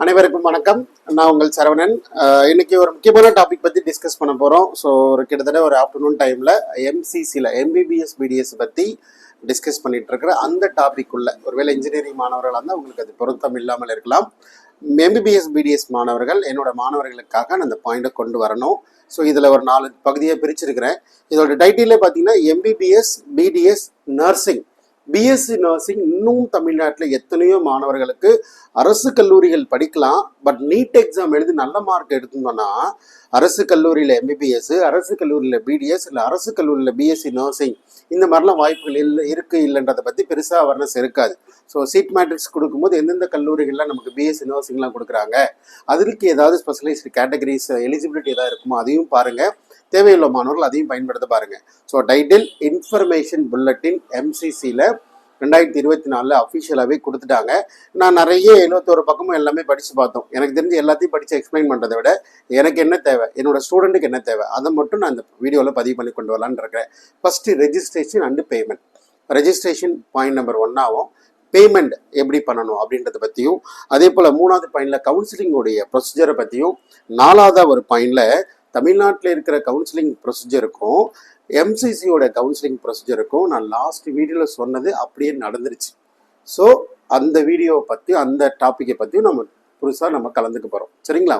அனைவருக்கும் வணக்கம். நான் உங்கள் சரவணன். இன்னைக்கு ஒரு முக்கியமான டாபிக் பற்றி டிஸ்கஸ் பண்ண போகிறோம். ஸோ கிட்டத்தட்ட ஒரு ஆஃப்டர்நூன் டைமில் எம்சிசியில் எம்பிபிஎஸ் பிடிஎஸ் பற்றி டிஸ்கஸ் பண்ணிட்டு இருக்கிற அந்த டாபிக் உள்ள ஒருவேளை இன்ஜினியரிங் மாணவர்களாக இருந்தால் உங்களுக்கு அது பொருத்தம் இல்லாமல் இருக்கலாம். எம்பிபிஎஸ் பிடிஎஸ் மாணவர்கள் என்னோட மாணவர்களுக்காக நான் அந்த பாயிண்டை கொண்டு வரணும். ஸோ இதில் ஒரு 4 பகுதியாக பிரிச்சிருக்கிறேன். இதோட டைட்டிலே பார்த்தீங்கன்னா MBBS BDS nursing. BSc nursing இன்னும் தமிழ்நாட்டில் எத்தனையோ மாணவர்களுக்கு அரசு கல்லூரிகள் படிக்கலாம். பட் நீட் எக்ஸாம் எழுதி நல்ல மார்க் எடுத்தோம்னா அரசு கல்லூரியில் எம்பிபிஎஸ், அரசு கல்லூரியில் பிடிஎஸ், இல்லை அரசு கல்லூரியில் பிஎஸ்சி நர்சிங் இந்த மாதிரிலாம் வாய்ப்புகள் இல்லைன்றதை பற்றி பெருசாக அவேர்னஸ் இருக்காது. ஸோ சீட் மேட்ரிக்ஸ் கொடுக்கும்போது எந்தெந்த கல்லூரிகளில் நமக்கு பிஎஸ்சி நர்சிங்லாம் கொடுக்குறாங்க, அதற்கு ஏதாவது ஸ்பெஷலைஸ்டு கேட்டகரிஸ் எலிஜிபிலிட்டி ஏதாவது இருக்குமோ அதையும் பாருங்கள். தேவையுள்ள மாணவர்கள் அதையும் பயன்படுத்த பாருங்கள். ஸோ டைட்டில் இன்ஃபர்மேஷன் புல்லட்டின் எம்சிசியில் 2024 அஃபிஷியலாகவே கொடுத்துட்டாங்க. நான் நிறைய 71 பக்கமும் எல்லாமே படித்து பார்த்தோம். எனக்கு தெரிஞ்சு எல்லாத்தையும் படித்து எக்ஸ்பிளைன் பண்ணுறதை விட எனக்கு என்ன தேவை, என்னோட ஸ்டூடெண்ட்டுக்கு என்ன தேவை, அதை மட்டும் நான் இந்த வீடியோவில் பதிவு பண்ணி கொண்டு வரலான்னு இருக்கிறேன். First registration and payment. Registration point number 1 ஆகும். பேமெண்ட் எப்படி பண்ணணும் அப்படின்றத பற்றியும், அதே போல் 3வது பாயிண்டில் கவுன்சிலிங்கோடைய ப்ரொசீஜரை பற்றியும், 4வது ஒரு பாயிண்டில் தமிழ்நாட்டில் இருக்கிற கவுன்சிலிங் ப்ரொசீஜருக்கும் எம்சிசியோட கவுன்சிலிங் ப்ரொசீஜருக்கும் நான் லாஸ்ட் வீடியோவில் சொன்னது அப்படியே நடந்துருச்சு. ஸோ அந்த வீடியோவை பற்றி, அந்த டாப்பிக்கை பற்றியும் நம்ம நம்ம கலந்துக்க போகிறோம். சரிங்களா?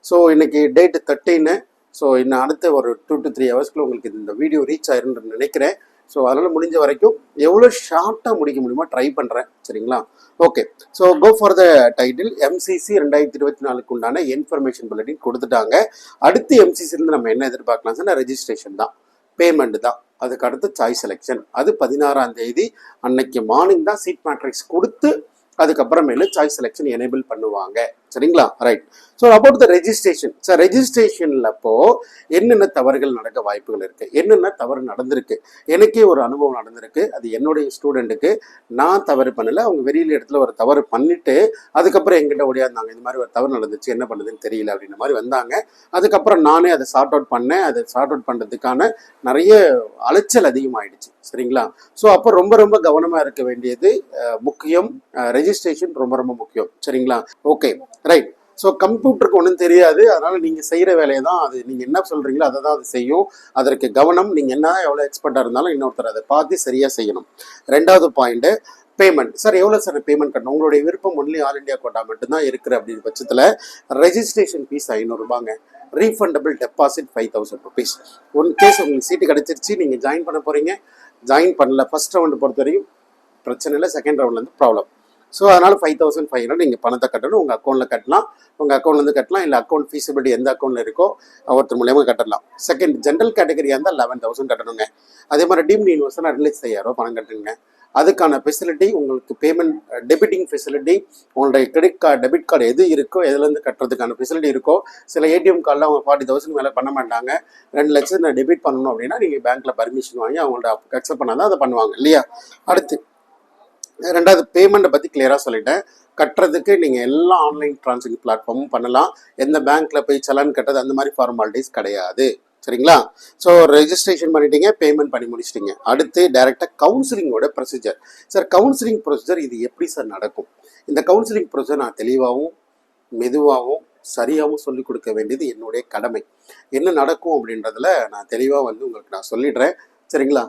ஸோ இன்னைக்கு டேட்டு 13. ஸோ இன்னும் அடுத்த ஒரு 2 to 3 ஹவர்ஸ்க்குள்ள உங்களுக்கு இந்த வீடியோ ரீச் ஆயிருன்னு நினைக்கிறேன். ஸோ அதனால் முடிஞ்ச வரைக்கும் எவ்வளோ ஷார்ட்டாக முடிக்க முடியுமோ ட்ரை பண்ணுறேன். சரிங்களா? Okay. So go for the title. MCC 2024 உண்டான இன்ஃபர்மேஷன் புல்லட்டின் கொடுத்துட்டாங்க. அடுத்து எம்சிசிலேருந்து நம்ம என்ன எதிர்பார்க்கலாம் சார்? ரெஜிஸ்ட்ரேஷன் தான், பேமெண்ட் தான். அதுக்கு அடுத்து சாய்ஸ் செலெக்ஷன். அது 16ஆம் தேதி அன்னைக்கு மார்னிங் தான் சீட் மேட்ரிக்ஸ் கொடுத்து அதுக்கப்புறமேலு சாய்ஸ் செலெக்ஷன் எனேபிள் பண்ணுவாங்க. சரிங்களா? Right. So about the registration. Sir ரெஜிஸ்ட்ரேஷனில் அப்போ என்னென்ன தவறுகள் நடக்க வாய்ப்புகள் இருக்குது, என்னென்ன தவறு நடந்திருக்கு, எனக்கே ஒரு அனுபவம் நடந்திருக்கு. அது என்னுடைய ஸ்டூடெண்ட்டுக்கு. நான் தவறு பண்ணலை, அவங்க வெளியில் இடத்துல ஒரு தவறு பண்ணிவிட்டு அதுக்கப்புறம் எங்கிட்ட ஓடியாந்தாங்க, இந்த மாதிரி ஒரு தவறு நடந்துச்சு, என்ன பண்ணுதுன்னு தெரியல அப்படின்ற மாதிரி வந்தாங்க. அதுக்கப்புறம் நானே அதை சார்ட் அவுட் பண்ணேன். அதை சார்ட் அவுட் பண்ணுறதுக்கான நிறைய அலைச்சல் அதிகமாகிடுச்சு. சரிங்களா? ஸோ அப்போ ரொம்ப ரொம்ப கவனமாக இருக்க வேண்டியது முக்கியம். ரெஜிஸ்ட்ரேஷன் ரொம்ப ரொம்ப முக்கியம். சரிங்களா? Okay, right. ஸோ கம்ப்யூட்டருக்கு ஒன்றும் தெரியாது, அதனால் நீங்கள் செய்கிற வேலையை தான் அது, நீங்கள் என்ன சொல்கிறீங்களோ அதை தான் அது செய்யும். அதற்கு கவனம். நீங்கள் என்ன எவ்வளோ எக்ஸ்பர்ட்டாக இருந்தாலும் இன்னொருத்தர் அதை பார்த்து சரியாக செய்யணும். 2வது பாயிண்ட்டு பேமெண்ட். சார் எவ்வளோ சார் பேமெண்ட் கட்டணும்? உங்களுடைய விருப்பம் ஒன்லி ஆல் இண்டியா கோட்டா மட்டும்தான் இருக்குது அப்படின்ற பட்சத்தில் ரெஜிஸ்ட்ரேஷன் ஃபீஸ் 500 ரூபாங்க. Refundable deposit 5000 rupees. In case உங்களுக்கு சீட்டு கிடச்சிருச்சு, நீங்கள் ஜாயின் பண்ண போகிறீங்க, ஜாயின் பண்ணல, ஃபர்ஸ்ட் ரவுண்டு பொறுத்த வரையும் பிரச்சனை இல்லை, செகண்ட் ரவுண்ட்லேருந்து ப்ராப்ளம். ஸோ அதனால் 5500 நீங்கள் பணத்தை கட்டணும். உங்கள் அக்கௌண்ட்டில் கட்டலாம், உங்கள் அக்கௌண்ட்லேருந்து கட்டலாம், இல்லை அக்கௌண்ட் ஃபீஸிபிலிட்டி எந்த அக்கௌண்ட்டில் இருக்கோ ஒருத்தர் மூலியமாக கட்டலாம். செகண்ட் ஜென்ரல் கேட்டகரியாக இருந்தால் 11,000 கட்டணுங்க. அதே மாதிரி டீம்டு யூனிவர்சிட்டினா 2,50,000 பணம் கட்டுங்க. அதுக்கான ஃபெசிலிட்டி உங்களுக்கு பேமெண்ட் டெபிட்டிங் ஃபெசிலிட்டி, உங்களுடைய கிரெடிட் கார்டு டெபிட் கார்டு எது இருக்கோ எதுலேருந்து கட்டுறதுக்கான ஃபெசிலிட்டி இருக்கோ. சில ஏடிஎம் கார்டில் அவங்க 40,000 மேலே பண்ண மாட்டாங்க. 2 லட்சம் நான் டெபிட் பண்ணணும் அப்படின்னா நீங்கள் பேங்க்கில் பர்மிஷன் வாங்கி அவங்கள்ட்ட அக்செப்ட் பண்ணால் தான் அதை பண்ணுவாங்க இல்லையா? அடுத்து 2வது பேமெண்ட்டை பற்றி கிளியராக சொல்லிட்டேன். கட்டுறதுக்கு நீங்கள் எல்லா ஆன்லைன் டிரான்சாக்ஷன் பிளாட்ஃபார்மும் பண்ணலாம். எந்த பேங்க்கில் போய் சலான் கட்டுறது அந்த மாதிரி ஃபார்மாலிட்டிஸ் கிடையாது. சரிங்களா? ஸோ ரெஜிஸ்ட்ரேஷன் பண்ணிட்டீங்க, பேமெண்ட் பண்ணி முடிச்சிட்டிங்க. அடுத்து டைரெக்டாக கவுன்சிலிங்கோட ப்ரொசீஜர். சார் கவுன்சிலிங் ப்ரொசீஜர் இது எப்படி சார் நடக்கும்? இந்த கவுன்சிலிங் ப்ரொசீஜர் நான் தெளிவாகவும் மெதுவாகவும் சரியாகவும் சொல்லிக் கொடுக்க வேண்டியது என்னுடைய கடமை. என்ன நடக்கும் அப்படின்றதுல நான் தெளிவாக உங்களுக்கு நான் சொல்லிடுறேன். சரிங்களா?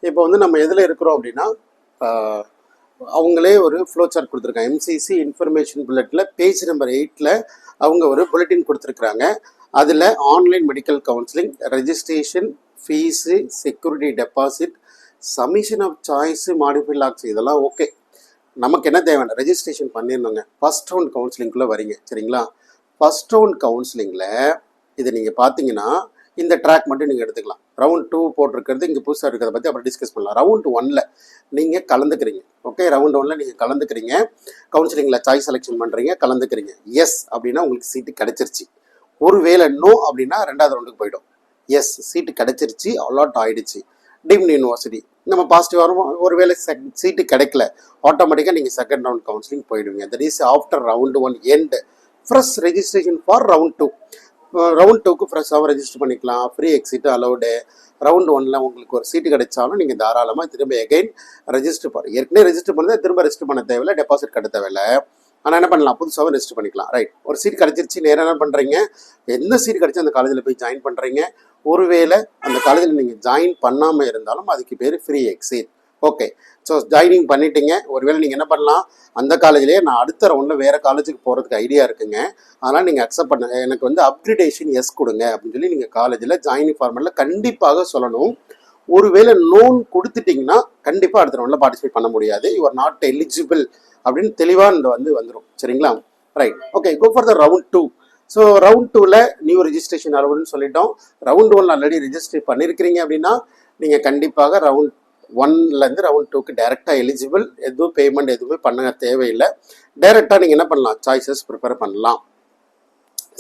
இப்போ நம்ம எதில் இருக்கிறோம் அப்படின்னா, அவங்களே ஒரு ஃப்ளோ சார்ட் கொடுத்துருக்காங்க. எம்சிசி இன்ஃபர்மேஷன் புல்லட்டில் பேஜ் நம்பர் 8ல் அவங்க ஒரு புல்லட்டின் கொடுத்துருக்குறாங்க. அதில் online medical counselling, registration fees, security deposit, submission of choice, modify locks இதெல்லாம் ஓகே. நமக்கு என்ன தேவையான ரெஜிஸ்ட்ரேஷன் பண்ணியிருந்தோங்க. ஃபஸ்ட் ரவுண்ட் கவுன்சிலிங்குள்ளே வரீங்க. சரிங்களா? ஃபஸ்ட் ரவுண்ட் கவுன்சிலிங்கில் இதை நீங்கள் பார்த்தீங்கன்னா இந்த ட்ராக் மட்டும் நீங்கள் எடுத்துக்கலாம். ரவுண்ட் 2 போட்டிருக்கிறது இங்கே புதுசாக இருக்கிறத பற்றி அப்புறம் டிஸ்கஸ் பண்ணலாம். ரவுண்ட் 1ல் நீங்கள் கலந்துக்கிறீங்க. ஓகே, ரவுண்ட் 1ல் நீங்கள் கலந்துக்கிறீங்க. கவுன்சிலிங்கில் சாய்ஸ் செலெக்ஷன் பண்ணுறீங்க, கலந்துக்கிறீங்க. எஸ் அப்படின்னா உங்களுக்கு சீட்டு கிடச்சிருச்சு. ஒருவேளை நோ அப்படின்னா 2வது ரவுண்டுக்கு போய்டும். எஸ் சீட்டு கிடச்சிருச்சு, அலாட் ஆகிடுச்சு. டீம்டு யூனிவர்சிட்டி நம்ம பாசிட்டிவ் வரும். ஒருவேளை சீட்டு கிடைக்கல, ஆட்டோமேட்டிக்காக நீங்கள் செகண்ட் ரவுண்ட் கவுன்சிலிங் போயிடுவீங்க. That is after round 1 end. Fresh registration for round 2. Round 2க்கு ஃப்ரெஷ்ஷாகவும் ரெஜிஸ்டர் பண்ணிக்கலாம். Free exit allowed. ரவுண்ட் 1ல் உங்களுக்கு ஒரு சீட்டு கிடைச்சாலும் நீங்கள் தாராளமாக திரும்ப எகைன் ரெஜிஸ்டர் ஏற்கனவே ரெஜிஸ்டர் பண்ணதை திரும்ப ரெஜிஸ்டர் பண்ண தேவையில்லை, டெபாசிட் கட்ட தேவையில்லை. ஆனால் என்ன பண்ணலாம், புதுசாக ரெஜிஸ்டர் பண்ணிக்கலாம். ரைட், ஒரு சீட் கிடச்சிருச்சு, நேராக என்ன பண்ணுறீங்க, எந்த சீட் கிடச்சி அந்த காலேஜில் போய் ஜாயின் பண்ணுறீங்க. ஒருவேளை அந்த காலேஜில் நீங்கள் ஜாயின் பண்ணாமல் இருந்தாலும் அதுக்கு பேர் free exit. Okay, so joining பண்ணிட்டீங்க. ஒருவேளை நீங்கள் என்ன பண்ணலாம், அந்த காலேஜ்லேயே நான் அடுத்த ரவுண்டில் வேறு காலேஜுக்கு போகிறதுக்கு ஐடியா இருக்குங்க, அதனால் நீங்கள் அக்செப்ட் பண்ணுங்க, எனக்கு வந்து அப்கிரேடேஷன் எஸ் கொடுங்க அப்படின்னு சொல்லி நீங்கள் காலேஜில் ஜாயினிங் ஃபார்மெட்டில் கண்டிப்பாக சொல்லணும். ஒருவேளை லோன் கொடுத்துட்டிங்கன்னா கண்டிப்பாக அடுத்த ரவுண்டில் பார்ட்டிசிபேட் பண்ண முடியாது, யூ ஆர் நாட் எலிஜிபிள் அப்படின்னு தெளிவாக வந்துடும். சரிங்களா? Right, okay, go for the round 2. So round 2ல் நியூ ரெஜிஸ்ட்ரேஷன் அலவுடுன்னு சொல்லிட்டோம். ரவுண்ட் 1 ஆல்ரெடி ரெஜிஸ்டர் பண்ணியிருக்கிறீங்க அப்படின்னா நீங்கள் கண்டிப்பாக ரவுண்ட் 1லேருந்து ரவுண்ட் 2க்கு டேரெக்டாக எலிஜிபிள். எதுவும் பேமெண்ட் எதுவுமே பண்ண தேவையில்லை. டேரெக்டாக நீங்கள் என்ன பண்ணலாம், சாய்ஸஸ் ப்ரிப்பேர் பண்ணலாம்.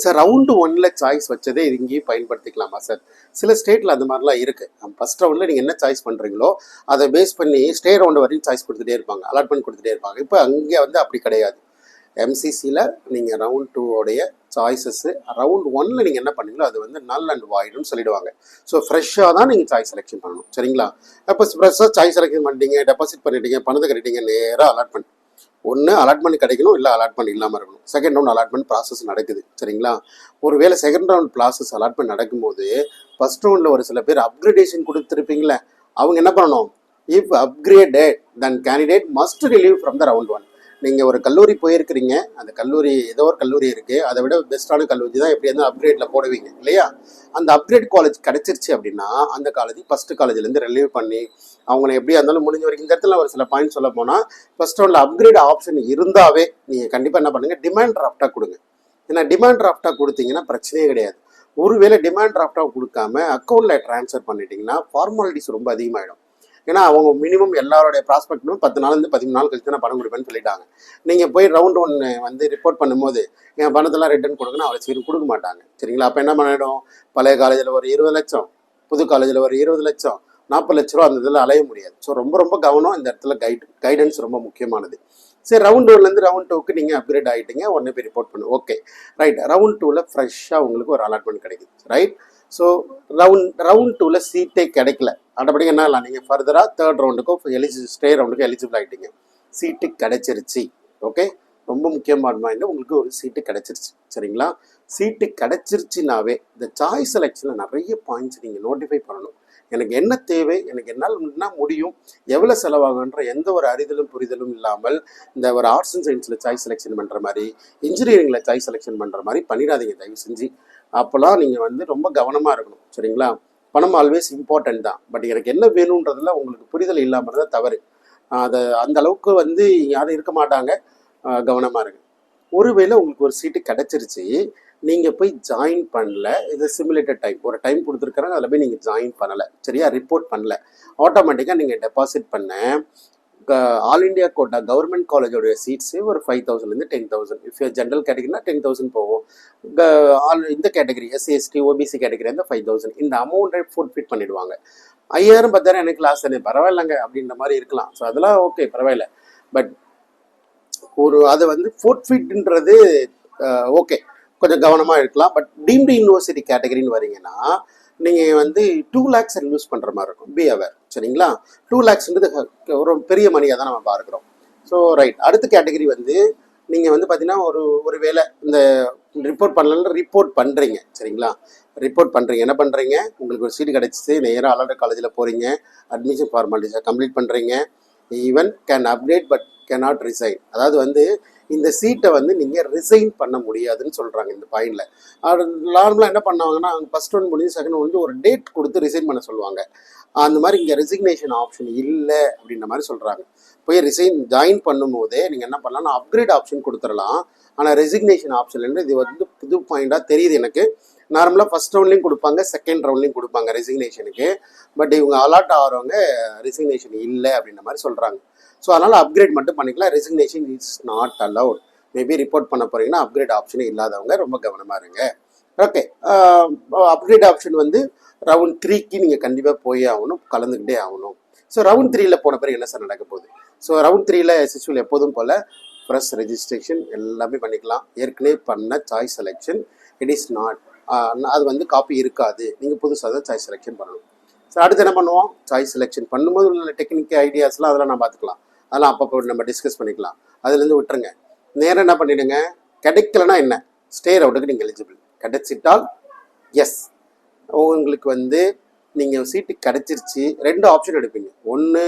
சார் ரவுண்டு 1ல் சாய்ஸ் வச்சதே இங்கேயும் பயன்படுத்திக்கலாமா சார்? சில ஸ்டேட்டில் அந்த மாதிரிலாம் இருக்குது. ஃபஸ்ட் ரவுண்டில் நீங்கள் என்ன சாய்ஸ் பண்ணுறீங்களோ அதை பேஸ் பண்ணி ஸ்டே ரவுண்டு வரையும் சாய்ஸ் கொடுத்துட்டே இருப்பாங்க, அலாட்மெண்ட் கொடுத்துட்டே இருப்பாங்க. இப்போ அங்கே வந்து அப்படி கிடையாது. எம்சிசியில் நீங்கள் ரவுண்ட் 2 சாய்ஸஸ்ஸு ரவுண்ட் 1ல் நீங்கள் என்ன பண்ணீங்களோ அது வந்து நல் அண்ட் வாய்டுன்னு சொல்லிடுவாங்க. ஸோ ஃப்ரெஷ்ஷாக தான் நீங்கள் சாய்ஸ் செலெக்ஷன் பண்ணணும். சரிங்களா? அப்போ ஃப்ரெஷ்ஷாக சாய்ஸ் செலெக்ஷன் பண்ணிட்டீங்க, டெபாசிட் பண்ணிட்டீங்க, பணத்தை கட்டிட்டீங்க, நேராக அலாட்மெண்ட். ஒன்று அலாட்மெண்ட் கிடைக்கணும், இல்லை அலாட்மெண்ட் இல்லாமல் இருக்கணும். செகண்ட் ரவுண்ட் அலாட்மெண்ட் ப்ராசஸ் நடக்குது. சரிங்களா? ஒருவேளை செகண்ட் ரவுண்ட் ப்ராசஸ் அலாட்மெண்ட் நடக்கும்போது ஃபர்ஸ்ட் ரவுண்டில் ஒரு சில பேர் அப்கிரேடேஷன் கொடுத்துருப்பீங்களே, அவங்க என்ன பண்ணணும், if upgraded then candidate must relieve from the round 1. நீங்கள் ஒரு கல்லூரி போயிருக்கிறீங்க, அந்த கல்லூரி ஏதோ ஒரு கல்லூரி இருக்குது, அதை விட பெஸ்ட்டான கல்லூரி தான் எப்படி இருந்தால் அப்கிரேடில் போடுவீங்க இல்லையா? அந்த அப்கிரேட் காலேஜ் கிடச்சிருச்சு அப்படின்னா அந்த காலேஜ் ஃபஸ்ட்டு காலேஜ்லேருந்து ரிலீவ் பண்ணி அவங்கள எப்படியா இருந்தாலும் முடிஞ்ச வரைக்கும். இந்த இடத்துல ஒரு சில பாயிண்ட் சொல்ல போனால் ஃபர்ஸ்ட் ரவுண்டில் அப்கிரேட் ஆப்ஷன் இருந்தாவே நீங்கள் கண்டிப்பாக என்ன பண்ணுங்கள், டிமாண்ட் டிராஃப்டாக கொடுங்க. ஏன்னா டிமாண்ட் டிராஃப்டாக கொடுத்தீங்கன்னா பிரச்சனையே கிடையாது. ஒருவேளை டிமாண்ட் டிராஃப்டாக கொடுக்காம அக்கௌண்ட்டில் ட்ரான்ஸ்ஃபர் பண்ணிட்டீங்கன்னா ஃபார்மாலிட்டிஸ் ரொம்ப அதிகமாகிடும். ஏன்னா அவங்க மினிமம் எல்லாருடைய ப்ராஸ்பெக்டும் 10 நாள்லேருந்து 13 நாள் கழிச்சு நான் பணம் கொடுப்பேன்னு சொல்லிட்டாங்க. நீங்கள் போய் ரவுண்ட் 1 வந்து ரிப்போர்ட் பண்ணும்போது என் பணத்தெல்லாம் ரிட்டர்ன் கொடுங்கன்னா அவ்வளோ சீக்கிரம் கொடுக்க மாட்டாங்க. சரிங்களா? அப்போ என்ன பண்ணிடும், பழைய காலேஜில் ஒரு 20 லட்சம், புது காலேஜில் ஒரு 20 லட்சம், 40 லட்ச ரூபா அந்த இதில் அலைய முடியாது. ஸோ ரொம்ப ரொம்ப கவனம் இந்த இடத்துல. கைடன்ஸ் ரொம்ப முக்கியமானது. சரி, ரவுண்ட் 1லேருந்து ரவுண்ட் 2க்கு நீங்கள் அப்கிரேட் ஆகிட்டீங்க, உடனே போய் ரிப்போர்ட் பண்ணு. Okay, right. ரவுண்ட் 2ல் ஃப்ரெஷ்ஷாக உங்களுக்கு ஒரு அலாட்மெண்ட் கிடைக்குது. ரைட். ஸோ ரவுண்ட் 2ல் சீட்டே கிடைக்கல, ஆட்டோமேட்டிக்காக என்ன இல்லை, நீங்கள் ஃபர்தராக தேர்ட் ரவுண்டுக்கும் ஸ்டே ரவுண்டுக்கும் எலிஜிபிள் ஆகிட்டீங்க. சீட்டு கிடைச்சிருச்சு. ஓகே, ரொம்ப முக்கியமான மைண்ட், உங்களுக்கு ஒரு சீட்டு கிடைச்சிருச்சு. சரிங்களா? சீட்டு கிடைச்சிருச்சுனாவே இந்த சாய்ஸ் செலெக்ஷனில் நிறைய பாயிண்ட்ஸ் நீங்கள் நோட்டிஃபை பண்ணணும். எனக்கு என்ன தேவை, எனக்கு என்னால் என்ன முடியும், எவ்வளோ செலவாகுன்ற எந்த ஒரு அறிதலும் புரிதலும் இல்லாமல் இந்த ஒரு ஆர்ட்ஸ் அண்ட் சயின்ஸில் சாய்ஸ் செலெக்ஷன் பண்ணுற மாதிரி, இன்ஜினியரிங்கில் சாய்ஸ் செலெக்ஷன் பண்ணுற மாதிரி பண்ணிடாதீங்க தயவு செஞ்சு. அப்போலாம் நீங்கள் வந்து ரொம்ப கவனமாக இருக்கணும். சரிங்களா? பணம் ஆல்வேஸ் இம்பார்ட்டன்ட் தான், பட் எனக்கு என்ன வேணுன்றதுல உங்களுக்கு புரிதல் இல்லாமல் தான் தவறு. அதை அந்த அளவுக்கு வந்து யாரும் இருக்க மாட்டாங்க. கவனமாக இருக்கு. ஒருவேளை உங்களுக்கு ஒரு சீட்டு கிடச்சிருச்சு, நீங்கள் போய் ஜாயின் பண்ணல, இது சிமுலேட்டட் டைம், ஒரு டைம் கொடுத்துருக்குறாங்க, அதில் போய் நீங்கள் ஜாயின் பண்ணலை, சரியா, ரிப்போர்ட் பண்ணல, ஆட்டோமேட்டிக்காக நீங்கள் டெபாசிட் பண்ண ஆல் இண்டியா கோட்டா கவர்மெண்ட் காலேஜோடைய சீட்ஸு ஒரு 5,000லேருந்து 10,000. இஃப் ஜென்ரல் கேட்டகரினா 10,000 போகும். இந்த கேட்டகரி SC/ST OBC கேட்டகரி வந்து 5,000. இந்த அமௌண்ட்டை ஃபுட்ஃபிட் பண்ணிடுவாங்க. 5,000 10,000 எனக்கு கிளாஸ் தானே, பரவாயில்லைங்க அப்படின்ற மாதிரி இருக்கலாம். ஸோ அதெல்லாம் ஓகே, பரவாயில்ல. பட் அதை வந்து ஃபுட்ஃபிட்ன்றது ஓகே, கொஞ்சம் கவனமாக இருக்கலாம். பட் டீம்டு யூனிவர்சிட்டி கேட்டகரின்னு வரீங்கன்னா நீங்கள் வந்து 2 lakhs இன்வெஸ்ட் பண்ணுற மாதிரி இருக்கும். Be aware. சரிங்களா? 2 lakhsன்றது ஒரு பெரிய மணியாக தான் நம்ம பார்க்குறோம். So right. அடுத்த கேட்டகரி வந்து நீங்கள் வந்து பார்த்தீங்கன்னா ஒரு வேளை இந்த ரிப்போர்ட் பண்ணலன்னு ரிப்போர்ட் பண்ணுறீங்க. சரிங்களா? ரிப்போர்ட் பண்ணுறீங்க, என்ன பண்ணுறீங்க, உங்களுக்கு ஒரு சீட்டு கிடச்சிச்சு, நேராக அலாட் காலேஜில் போகிறீங்க, அட்மிஷன் ஃபார்மாலிட்டிஸை கம்ப்ளீட் பண்ணுறீங்க. Even can update but cannot resign. அதாவது வந்து இந்த சீட்டை வந்து நீங்கள் ரிசைன் பண்ண முடியாதுன்னு சொல்கிறாங்க இந்த பாயிண்டில். நார்மலாக என்ன பண்ணுவாங்கன்னா ஃபஸ்ட் ஒன் முடிஞ்சு செகண்ட் முடிஞ்சு ஒரு டேட் கொடுத்து ரிசைன் பண்ண சொல்லுவாங்க. அந்த மாதிரி இங்கே ரெசிக்னேஷன் ஆப்ஷன் இல்லை அப்படின்ற மாதிரி சொல்கிறாங்க. போய் ஜாயின் பண்ணும்போதே நீங்கள் என்ன பண்ணலாம், அப்கிரேட் ஆப்ஷன் கொடுத்துடலாம். ஆனால் ரெசிக்னேஷன் ஆப்ஷன் இது வந்து புது பாயிண்டாக தெரியுது எனக்கு. நார்மலாக ஃபஸ்ட் ரவுண்ட்லேயும் கொடுப்பாங்க, செகண்ட் ரவுண்ட்லேயும் கொடுப்பாங்க ரெசிக்னேஷனுக்கு. பட் இவங்க அலாட் ஆகிறவங்க ரெசிக்னேஷன் இல்லை அப்படின்ற மாதிரி சொல்கிறாங்க. ஸோ அதனால் அப்கிரேட் மட்டும் பண்ணிக்கலாம். Resignation is not allowed. Maybe report பண்ண போகிறீங்கன்னா அப்கிரேட் ஆப்ஷனே இல்லாதவங்க ரொம்ப கவனமாக இருங்க. ஓகே, அப்கிரேட் ஆப்ஷன் வந்து ரவுண்ட் 3க்கு நீங்கள் கண்டிப்பாக போயே ஆகணும், கலந்துக்கிட்டே ஆகணும். ஸோ ரவுண்ட் 3ல் போன பிறகு என்ன சார் நடக்க போகுது? ஸோ ரவுண்ட் 3ல் எஸ்எஸ்யூவில் எப்போதும் போல் ஃப்ரெஷ் ரெஜிஸ்ட்ரேஷன் எல்லாமே பண்ணிக்கலாம். ஏற்கனவே பண்ண choice selection it is not, அது வந்து காப்பி இருக்காது, நீங்கள் புதுசாக தான் சாய்ஸ் செலெக்ஷன் பண்ணணும். ஸோ அடுத்து என்ன பண்ணுவோம், சாய்ஸ் செலெக்ஷன் பண்ணும்போது உள்ள டெக்னிக்கல் ஐடியாஸ்லாம் அதெல்லாம் நான் பார்த்துக்கலாம், அதெல்லாம் அப்பப்போ நம்ம டிஸ்கஸ் பண்ணிக்கலாம். அதுலேருந்து விட்டுருங்க. நேரம் என்ன பண்ணிடுங்க, கிடைக்கலன்னா என்ன, ஸ்டே ரவுண்டுக்கு நீங்கள் எலிஜிபிள். கிடைச்சிட்டால் எஸ், உங்களுக்கு வந்து நீங்கள் சீட்டு கிடைச்சிருச்சு. 2 ஆப்ஷன் எடுப்பீங்க. ஒன்று,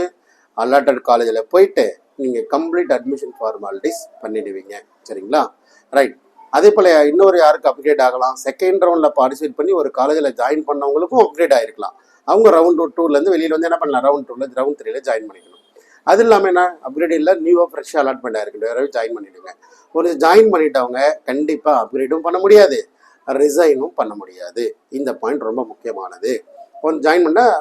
அலாட்டட் காலேஜில் போயிட்டு நீங்கள் கம்ப்ளீட் அட்மிஷன் ஃபார்மாலிட்டிஸ் பண்ணிடுவீங்க. சரிங்களா? ரைட். அதே போல் இன்னொரு யாருக்கு அப்கிரேட் ஆகலாம், செகண்ட் ரவுண்டில் பார்ட்டிசிபேட் பண்ணி ஒரு காலேஜில் ஜாயின் பண்ணவங்களுக்கும் அப்கிரேட் ஆகிருக்கலாம். அவங்க ரவுண்ட் 2லேருந்து வெளியில் வந்து என்ன பண்ணலாம், ரவுண்ட் 2ல் ரவுண்ட் 3ல ஜாயின் பண்ணிக்கணும். அது இல்லாமல் என்ன, அப்கிரேட் இல்லை, நியூவாக ஃப்ரெஷ்ஷாக அலாட்மெண்ட் ஆகிருக்கு, வேறு ஜாயின் பண்ணிவிடுங்க. ஒரு ஜாயின் பண்ணிட்டவங்க கண்டிப்பாக அப்கிரேடும் பண்ண முடியாது, ரிசைனும் பண்ண முடியாது. இந்த பாயிண்ட் ரொம்ப முக்கியமானது. கொஞ்சம் ஜாயின் பண்ணால்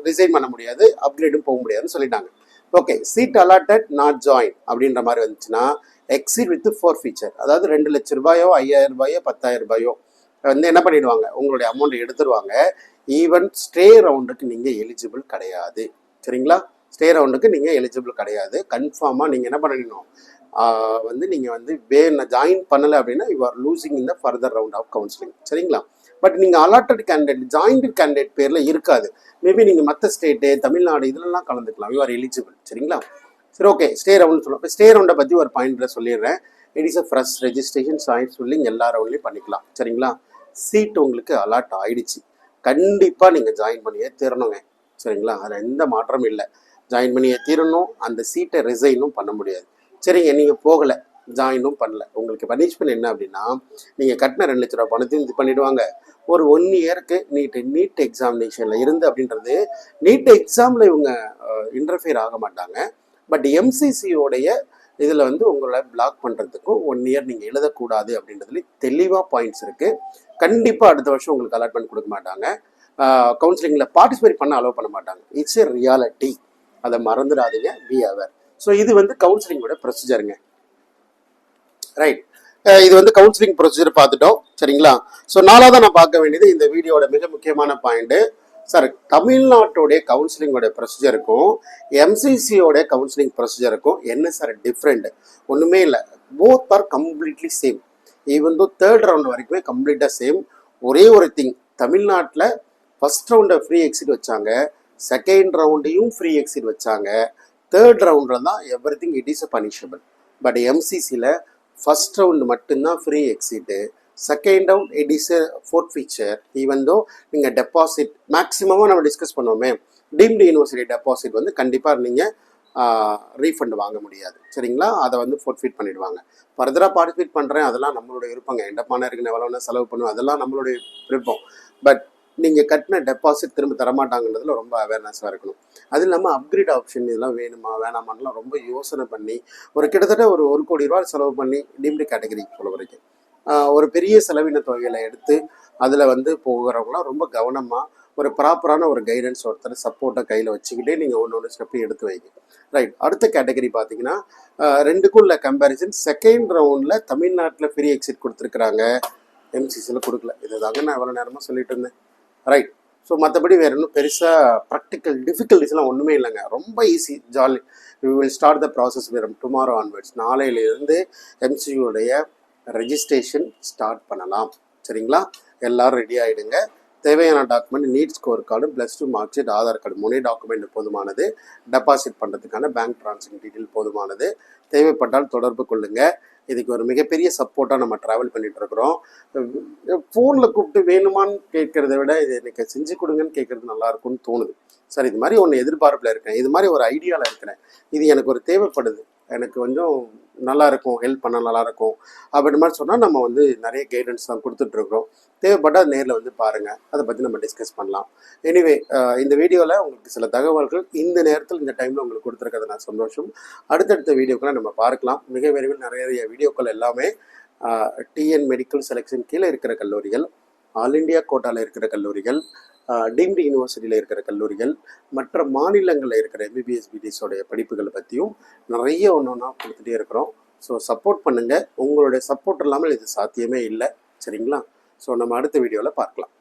ரிசைன் பண்ண முடியாது, அப்கிரேடும் போக முடியாதுன்னு சொல்லிட்டாங்க. Okay, seat allotted not join அப்படின்ற மாதிரி வந்துச்சுன்னா எக்ஸிட் வித் ஃபோர் ஃபீச்சர், அதாவது 2 லட்ச ரூபாயோ 5000 ரூபாயோ 10,000 ரூபாயோ வந்து என்ன பண்ணிடுவாங்க, உங்களுடைய அமௌண்ட்டை எடுத்துருவாங்க. ஈவன் ஸ்டே ரவுண்டுக்கு நீங்கள் எலிஜிபிள் கிடையாது. சரிங்களா? ஸ்டே ரவுண்டுக்கு நீங்கள் எலிஜிபிள் கிடையாது. கன்ஃபார்மாக நீங்கள் என்ன பண்ணிடணும், வந்து நீங்கள் வந்து ஜாயின் பண்ணலை அப்படின்னா you are losing in the further round of counselling. சரிங்களா? பட் நீங்கள் அலாட்டட் கேண்டிடேட் ஜாயின்ட் கேண்டிடேட் பேரில் இருக்காது. மேபி நீங்கள் மற்ற ஸ்டேட்டு, தமிழ்நாடு இதிலெல்லாம் கலந்துக்கலாம், யூ ஆர் எலிஜிபிள். சரிங்களா? சரி, ஓகே. ஸ்டே ரவுண்ட் சொல்லுவோம். இப்போ ஸ்டே ரவுண்டை பற்றி ஒரு பாயிண்ட்டில் சொல்லிடுறேன். It is a fresh registration, choice filling எல்லா ரவுண்ட்லையும் பண்ணிக்கலாம். சரிங்களா? சீட் உங்களுக்கு அலாட் ஆகிடுச்சு, கண்டிப்பாக நீங்கள் ஜாயின் பண்ணியே தீரணுங்க. சரிங்களா? அதில் எந்த மாற்றமும் இல்லை. ஜாயின் பண்ணியே தீரணும். அந்த சீட்டை ரிசைனும் பண்ண முடியாது. சரிங்க, நீங்கள் போகலை, ஜாயினும் பண்ணல, உங்களுக்கு பனிஷ்மெண்ட் என்ன அப்படின்னா, நீங்கள் கட்டின 2 லட்ச ரூபா பணத்தையும் இது பண்ணிவிடுவாங்க. ஒரு 1 இயருக்கு நீட் எக்ஸாமினேஷனில் இருந்து அப்படின்றது, நீட் எக்ஸாமில் இவங்க இன்டர்ஃபியர் ஆக மாட்டாங்க. பட் எம்சிசியோடைய இதில் வந்து உங்களை பிளாக் பண்ணுறதுக்கும் 1 இயர் நீங்கள் எழுதக்கூடாது அப்படின்றதுல தெளிவாக பாயிண்ட்ஸ் இருக்குது. கண்டிப்பாக அடுத்த வருஷம் உங்களுக்கு அலாட்மெண்ட் கொடுக்க மாட்டாங்க. கவுன்சிலிங்கில் பார்ட்டிசிபேட் பண்ண அலோவ் பண்ண மாட்டாங்க. இட்ஸ் எ ரியாலிட்டி, அதை மறந்துடாதீங்க, பி அவேர். ஸோ இது வந்து கவுன்சிலிங்கோட ப்ரொசீஜருங்க. ரைட். இது வந்து கவுன்சிலிங் ப்ரொசீஜர் பார்த்துட்டோம். சரிங்களா? ஸோ 4ஆவது நான் பார்க்க வேண்டியது இந்த வீடியோட மிக முக்கியமான பாயிண்ட்டு. சார், தமிழ்நாட்டோடைய கவுன்சிலிங்கோட ப்ரொசீஜருக்கும் எம்சிசியோட கவுன்சிலிங் ப்ரொசீஜருக்கும் என்ன சார் டிஃப்ரெண்ட்? ஒன்றுமே இல்லை, both are completely same. Even though 3rd round வரைக்குமே கம்ப்ளீட்டாக சேம். ஒரே ஒரு திங், தமிழ்நாட்டில் ஃபர்ஸ்ட் ரவுண்டை ஃப்ரீ எக்ஸிட் வச்சாங்க, செகண்ட் ரவுண்டையும் ஃப்ரீ எக்ஸிட் வச்சாங்க, 3rd ரவுண்டில் தான் every thing it is a punishable. But எம்சிசியில் ஃபர்ஸ்ட் ரவுண்டு மட்டும்தான் free exit, second round it is a forfeiture. Even though நீங்கள் டெபாசிட் மேக்ஸிமமாக நம்ம டிஸ்கஸ் பண்ணுவோமே, டீம்டு யூனிவர்சிட்டி டெபாசிட் வந்து கண்டிப்பாக நீங்கள் ரீஃபண்ட் வாங்க முடியாது. சரிங்களா? அதை வந்து ஃபோர்ஃபீட் பண்ணிடுவாங்க. ஃபர்தராக பார்ட்டிசிபேட் பண்ணுறேன், அதெல்லாம் நம்மளுடைய விருப்பங்க. எண்டப்பான இருக்குன்னு எவ்வளோன்னா செலவு பண்ணுவோம், அதெல்லாம் நம்மளுடைய விருப்பம். பட் நீங்கள் கட்டின டெபாசிட் திரும்ப தரமாட்டாங்கன்றதுல ரொம்ப அவேர்னஸாக இருக்கணும். அது இல்லாமல் அப்கிரேட் ஆப்ஷன் இதெல்லாம் வேணுமா வேணாமான்லாம் ரொம்ப யோசனை பண்ணி கிட்டத்தட்ட ஒரு 1 கோடி ரூபா செலவு பண்ணி டீம்டு கேட்டகரிக்கு சொல்ல வரைக்கும் ஒரு பெரிய செலவின தொகைகளை எடுத்து அதில் வந்து போகிறவங்களாம் ரொம்ப கவனமாக ஒரு ப்ராப்பரான ஒரு கைடன்ஸ் ஒருத்தர் சப்போர்ட்டை கையில் வச்சுக்கிட்டே நீங்கள் ஒன்று ஸ்டெப்பு எடுத்து வைங்க. ரைட். அடுத்த கேட்டகரி பார்த்தீங்கன்னா 2க்கும் உள்ள கம்பேரிசன். செகண்ட் ரவுண்டில் தமிழ்நாட்டில் ஃப்ரீ எக்ஸிட் கொடுத்துருக்குறாங்க, எம்சிசியில் கொடுக்கல. இது தாங்க நான் எவ்வளோ நேரமாக சொல்லிட்டு இருந்தேன். ரைட். ஸோ மற்றபடி வேறு இன்னும் பெருசாக ப்ராக்டிக்கல் டிஃபிகல்ட்டிஸ்லாம் ஒன்றுமே இல்லைங்க, ரொம்ப easy, jolly. We will start the process from tomorrow onwards. நாளையிலிருந்து எம்சியுடைய ரெஜிஸ்ட்ரேஷன் ஸ்டார்ட் பண்ணலாம். சரிங்களா? எல்லோரும் ரெடி ஆகிடுங்க. தேவையான document NEET score card, +2 mark sheet, Aadhaar card 3 document போதுமானது. டெபாசிட் பண்ணுறதுக்கான பேங்க் ட்ரான்சாக்ஷன் டீட்டெயில் போதுமானது. தேவைப்பட்டால் தொடர்பு கொள்ளுங்கள். இதுக்கு ஒரு மிகப்பெரிய சப்போர்ட்டாக நம்ம ட்ராவல் பண்ணிகிட்ருக்குறோம். ஃபோனில் கூப்பிட்டு வேணுமான்னு கேட்குறத விட இது எனக்கு செஞ்சு கொடுங்கன்னு கேட்குறது நல்லாயிருக்கும்னு தோணுது. சார், இது மாதிரி ஒன்று எதிர்பார்ப்பில் இருக்கேன், இது மாதிரி ஒரு ஐடியாவில் இருக்கிறேன், இது எனக்கு ஒரு தேவைப்படுது, எனக்கு கொஞ்சம் நல்லாயிருக்கும், ஹெல்ப் பண்ணால் நல்லாயிருக்கும் அப்படின்ற மாதிரி சொன்னால் நம்ம வந்து நிறைய கைடன்ஸ் தான் கொடுத்துட்ருக்குறோம். தேவைப்பட்டால் நேரில் வந்து பாருங்கள், அதை பற்றி நம்ம டிஸ்கஸ் பண்ணலாம். எனிவே, இந்த வீடியோவில் உங்களுக்கு சில தகவல்கள் இந்த நேரத்தில் இந்த டைமில் உங்களுக்கு கொடுத்துருக்கிறது நான் சந்தோஷம். அடுத்தடுத்த வீடியோக்களை நம்ம பார்க்கலாம். மிக விரைவில் நிறைய வீடியோக்கள் எல்லாமே டிஎன் மெடிக்கல் செலெக்ஷன் கீழே இருக்கிற கல்லூரிகள், ஆல் இண்டியா கோட்டாவில் இருக்கிற கல்லூரிகள், டீம்டு யூனிவர்சிட்டியில் இருக்கிற கல்லூரிகள், மற்ற மாநிலங்களில் இருக்கிற எம்பிபிஎஸ் பிடிஎஸோடைய படிப்புகளை பற்றியும் நிறைய ஒன்றா கொடுத்துட்டே இருக்கிறோம். ஸோ சப்போர்ட் பண்ணுங்கள். உங்களுடைய சப்போர்ட் இல்லாமல் இது சாத்தியமே இல்லை. சரிங்களா? ஸோ நம்ம அடுத்த வீடியோவில் பார்க்கலாம்.